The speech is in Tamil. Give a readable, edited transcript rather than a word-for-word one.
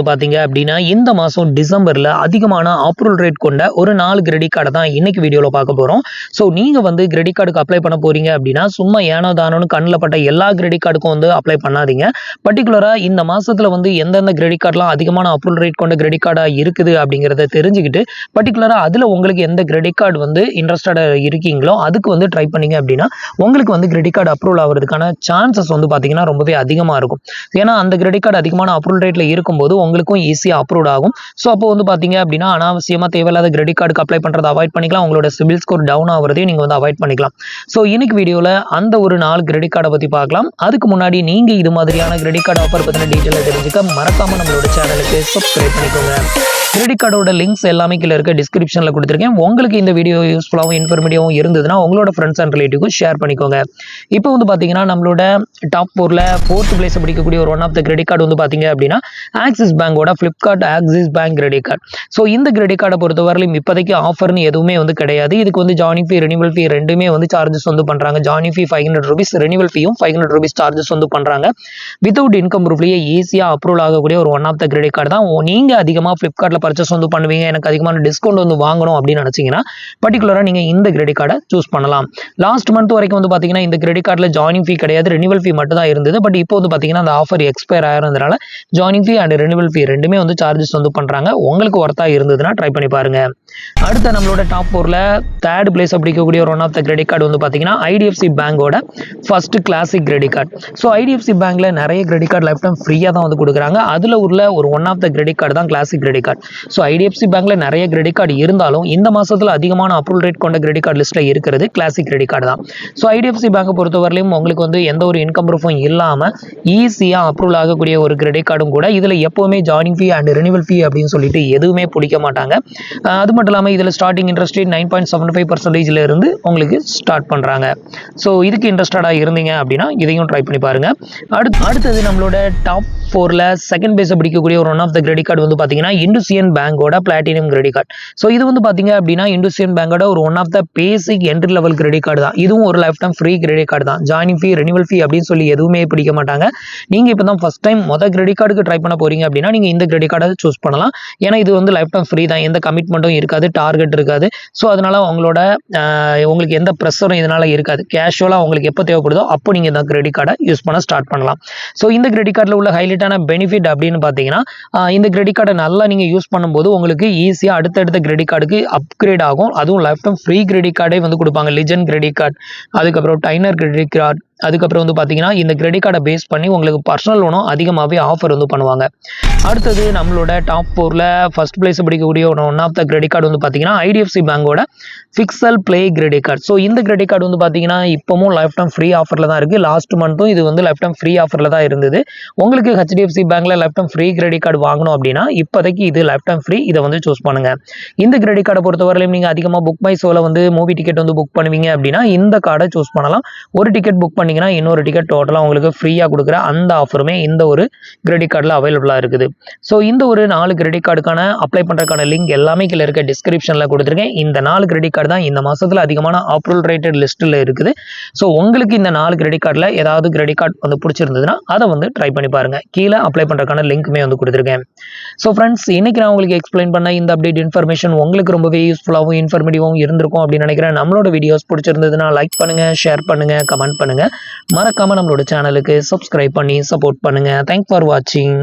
வந்து பார்த்தீங்க அப்படின்னா இந்த மாதம் டிசம்பரில் அதிகமான அப்ரூவல் ரேட் கொண்ட ஒரு 4 கிரெடிட் கார்டை தான் இன்னைக்கு வீடியோவில் பார்க்க போகிறோம். ஸோ நீங்கள் வந்து கிரெடிட் கார்டுக்கு அப்ளை பண்ண போகிறீங்க அப்படின்னா சும்மா ஏனோ தானோன்னு கண்ணில் பட்ட எல்லா கிரெடிட் கார்டுக்கும் வந்து அப்ளை பண்ணாதீங்க. பர்டிகுலராக இந்த மாதத்தில் வந்து எந்தெந்த கிரெடிட் கார்டெலாம் அதிகமான அப்ரூவல் ரேட் கொண்ட கிரெடிட் கார்டாக இருக்குது அப்படிங்கிறத தெரிஞ்சுக்கிட்டு பர்டிகுலராக அதில் உங்களுக்கு எந்த கிரெடிட் கார்டு வந்து இன்ட்ரெஸ்டடாக இருக்கீங்களோ அதுக்கு வந்து ட்ரை பண்ணீங்க அப்படின்னா உங்களுக்கு வந்து கிரெடிட் கார்டு அப்ரூவல் ஆகிறதுக்கான சான்சஸ் வந்து பார்த்தீங்கன்னா ரொம்பவே அதிகமாக இருக்கும். ஏன்னா அந்த கிரெடிட் கார்டு அதிகமான அப்ரூவல் ரேட்ல இருக்கும்போது உங்களுக்கும் ஈஸியாக அப்ரூவ் ஆகும். ஸோ அப்போ வந்து பார்த்தீங்க அப்படின்னா அனாவசியமாக தேவையில்லாத கிரெடிட் கார்டுக்கு அப்ளை பண்ணுறதை அவாய்ட் பண்ணிக்கலாம். உங்களோட சிபில் ஸ்கோர் டவுன் ஆகிறதையும் நீங்கள் வந்து அவாய்ட் பண்ணிக்கலாம். ஸோ இன்னைக்கு வீடியோவில் அந்த ஒரு 4 கிரெடிட் கார்டை பற்றி பார்க்கலாம். அதுக்கு முன்னாடி நீங்கள் இது மாதிரியான கிரெடிட் கார்டு ஆஃபர் பற்றின டீட்டெயிலை தெரிஞ்சுக்க மறக்காம நம்மளோட சேனலுக்கு சப்ஸ்கிரைப் பண்ணிக்கோங்க. கிரெடிட் கார்டோட லிங்க்ஸ் எல்லாமே கீழே இருக்க டிஸ்கிரிப்ஷனில் கொடுத்துருக்கேன். உங்களுக்கு இந்த வீடியோ யூஸ்ஃபுல்லாகவும் இன்ஃபர்மேட்டிவாகவும் இருந்ததுன்னா உங்களோட ஃப்ரெண்ட்ஸ் அண்ட் ரிலேட்டிவ்க்கும் ஷேர் பண்ணிக்கோங்க. இப்போ வந்து பார்த்தீங்கன்னா நம்மளோட டாப் 4ல 4th பிளேஸ் பிடிக்கக்கூடிய ஒரு one of the credit card வந்து பார்த்தீங்க அப்படின்னா ஆக்சிஸ் பேங்கோட Flipkart Axis bank credit card. So இந்த கிரெடிட் கார்டை பொறுத்தவரையிலும் இப்போதைக்கு ஆஃபர்னு எதுவுமே வந்து கிடையாது. இதுக்கு வந்து ஜாயினிங் ஃபீ ரெனிவல் ஃபீ ரெண்டுமே வந்து சார்ஜஸ் வந்து பண்ணுறாங்க. ஜாயினிங் ஃபீ ₹500, ரெனிவல் ஃபீயும் ₹500 சார்ஜஸ் வந்து பண்ணுறாங்க. வித்தவுட் இன்கம் ப்ரூஃப்லேயே ஈஸியாக அப்ரூவல் ஆகக்கூடிய ஒரு one of the credit card தான். நீங்கள் அதிகமாக ஃப்ளிப்கார்ட்டில் பர்ச்சேஸ் வந்து பண்ணுவீங்க, எனக்கு அதிகமான டிஸ்கவுண்ட் வந்து வாங்கணும் அப்படின்னு நினச்சிங்கன்னா பர்டிகுலராக நீங்கள் இந்த கிரெடிட் கார்டை சூஸ் பண்ணலாம். லாஸ்ட் மந்த் வரைக்கும் வந்து பார்த்தீங்கன்னா இந்த கிரெடிட் கார்டில் ஜாயினிங் ஃபீ கிடையாது, ரெனிவல் ஃபீ மட்டும் தான் இருந்தது. பட் இப்போ வந்து பார்த்தீங்கன்னா அந்த ஆஃபர் எக்ஸ்பயர் ஆகிறதுனால ஜாயினிங் ஃபீ அண்ட் ரெனிவல் ஃபீ ரெண்டுமே வந்து சார்ஜஸ் வந்து பண்ணுறாங்க. உங்களுக்கு ஒர்த்தா இருந்ததுன்னா ட்ரை பண்ணி பாருங்க. அடுத்த நம்மளோட டாப் 4ல 3rd பிளேஸ் அப்படிக்கக்கூடிய ஒரு one of the credit card வந்து பார்த்தீங்கன்னா ஐடிஎஃப்சி பேங்கோட first classic credit card. So IDFC பேங்க்ல நிறைய கிரெடிட் கார்டு லைஃப் டைம் ஃப்ரீயாக தான் வந்து கொடுக்குறாங்க. அதில் உள்ள ஒரு one of the credit card தான் classic credit card. So IDFC பேங்க்ல நிறைய கிரெடிட் கார்டு இருந்தாலும் இந்த மாசத்துல அதிகமான அப்ரூவல் ரேட் கொண்ட கிரெடிட் கார்டு லிஸ்ட்ல இருக்கிறது கிளாசிக் கிரெடிட் கார்டு தான். ஸோ ஐடிஎஃப்சி பேங்கை பொறுத்தவரையிலும் உங்களுக்கு வந்து எந்த ஒரு இன்கம் ப்ரூஃபும் இல்லாமல் ஈஸியாக அப்ரூவல் ஆகக்கூடிய ஒரு கிரெடிட் கார்டும் கூட. இதில் எப்போவுமே joining fee and renewal fee அப்படின்னு சொல்லிட்டு எதுவுமே பிடிக்க மாட்டாங்க. அது மட்டும் இல்லாமல் இதில் ஸ்டார்டிங் இன்ட்ரெஸ்ட் ரேட் 9.75% இருந்து உங்களுக்கு ஸ்டார்ட் பண்ணுறாங்க. ஸோ இதுக்கு இன்ட்ரெஸ்டடாக இருந்தீங்க அப்படின்னா இதையும் ட்ரை பண்ணி பாருங்க. அடுத்தது நம்மளோட டாப் 4ல செகண்ட் பேஸ் பிடிக்கக்கூடிய ஒரு one of the credit card வந்து பார்த்தீங்கன்னா இண்டஸ்இயன் பேங்கோட பிளாட்டினம் கிரெடிட் கார்டு. ஸோ இது வந்து பார்த்தீங்க அப்படின்னா இண்டஸ்இயன் பேங்கோட ஒரு one of the basic entry level credit card தான். இதுவும் ஒரு life time free credit card தான். ஜாயினிங் ஃபீ ரெனிவல் ஃபீ அப்படின்னு சொல்லி எதுவுமே பிடிக்க மாட்டாங்க. நீங்கள் இப்போ தான் ஃபர்ஸ்ட் டைம் கிரெடிட் கார்டுக்கு ட்ரை பண்ண போறீங்க அப்படின்னா நீங்கள் இந்த கிரெடிட் கார்டை சூஸ் பண்ணலாம். ஏன்னா இது வந்து லைஃப் டைம் ஃப்ரீ தான், எந்த கமிட்மெண்ட்டும் இருக்காது, டார்கெட் இருக்காது. ஸோ அதனால உங்களுக்கு எந்த ப்ரெஷரும் இதனால இருக்காது. கேஷுவலாக உங்களுக்கு எப்போ தேவைப்படுதோ அப்போ நீங்கள் இந்த கிரெடிட் கார்டை யூஸ் பண்ண ஸ்டார்ட் பண்ணலாம். ஸோ இந்த கிரெடிட் கார்டில் உள்ள ஹைலைட்டான பெனிஃபிட் அப்படின்னு பார்த்தீங்கன்னா இந்த கிரெடிட் கார்டை நல்லா நீங்கள் யூஸ் பண்ணும்போது உங்களுக்கு ஈஸியாக அடுத்தடுத்த கிரெடிட் கார்டுக்கு அப்கிரேட் ஆகும். அதுவும் லைஃப் டைம் ஃப்ரீ கிரெடிட் கார்டே வந்து கொடுப்பாங்க. லெஜண்ட் கிரெடிட் கார்டு, அதுக்கப்புறம் டைனர் கிரெடிட் கார்டு, அதுக்கப்புறம் வந்து பார்த்தீங்கன்னா இந்த கிரெடிட் கார்டை பேஸ் பண்ணி உங்களுக்கு பர்சனல் லோனும் அதிகமாகவே ஆஃபர் வந்து பண்ணுவாங்க. அடுத்தது நம்மளோட டாப் 4ல ஃபர்ஸ்ட் பிளேஸ் பிடிக்கக்கூடிய one of the credit card வந்து பார்த்தீங்கன்னா ஐடிஎஃப்சி பேங்கோட pixel play credit card. So இந்த கிரெடிட் கார்டு வந்து பார்த்தீங்கன்னா இப்போவும் லைஃப் டைம் ஃப்ரீ ஆஃபரில் தான் இருக்குது. லாஸ்ட் மந்த்தும் இது வந்து லைஃப் டைம் ஃப்ரீ ஆஃபரில் தான் இருந்தது. உங்களுக்கு ஹெச்டிஎஃப்சி பேங்க்ல life time free credit card வாங்கணும் அப்படின்னா இப்போதைக்கு இது லைஃப் டைம் ஃப்ரீ, இதை வந்து சூஸ் பண்ணுங்க. இந்த கிரெடிட் கார்டை பொறுத்தவரையிலும் நீங்கள் அதிகமாக புக் மை ஷோவில் வந்து மூவி டிக்கெட் வந்து புக் பண்ணுவீங்க அப்படின்னா இந்த கார்டை சூஸ் பண்ணலாம். ஒரு டிக்கெட் புக் பண்ணீங்கன்னா இன்னொரு டிக்கெட் டோட்டலாக உங்களுக்கு ஃப்ரீயாக கொடுக்குற அந்த ஆஃபருமே இந்த ஒரு கிரெடிட் கார்டில் அவைலபிளாக இருக்குது. ஸோ இந்த ஒரு 4 கிரெடிட் கார்டுக்கான அப்ளை பண்ணுறதுக்கான லிங்க் எல்லாமே கீழே இருக்க டிஸ்கிரிப்ஷனில் கொடுத்துருக்கேன். இந்த 4 கிரெடிட் கார்டு தான் இந்த மாதத்தில் அதிகமான அப்ரூவல் ரேட்டட் லிஸ்ட்டில் இருக்குது. ஸோ உங்களுக்கு இந்த 4 கிரெடிட் கார்டில் ஏதாவது கிரெடிட் கார்டு வந்து பிடிச்சிருந்ததுன்னா அதை வந்து ட்ரை பண்ணி பாருங்கள். கீழே அப்ளை பண்ணுறதுக்கான லிங்க்குமே வந்து கொடுத்துருக்கேன். ஸோ ஃப்ரெண்ட்ஸ், இன்னைக்கு நான் உங்களுக்கு எக்ஸ்பிளைன் பண்ண இந்த அப்டேட் இன்ஃபர்மேஷன் உங்களுக்கு ரொம்பவே யூஸ்ஃபுல்லாகவும் இன்ஃபர்மேட்டிவாகவும் இருந்திருக்கும் அப்படின்னு நினைக்கிறேன். நம்மளோட வீடியோஸ் பிடிச்சிருந்ததுன்னா லைக் பண்ணுங்கள், ஷேர் பண்ணுங்கள், கமெண்ட் பண்ணுங்கள். மறக்காம நம்மளோட சேனலுக்கு சப்ஸ்கிரைப் பண்ணி சப்போர்ட் பண்ணுங்க. தேங்க்ஸ் ஃபார் வாட்சிங்.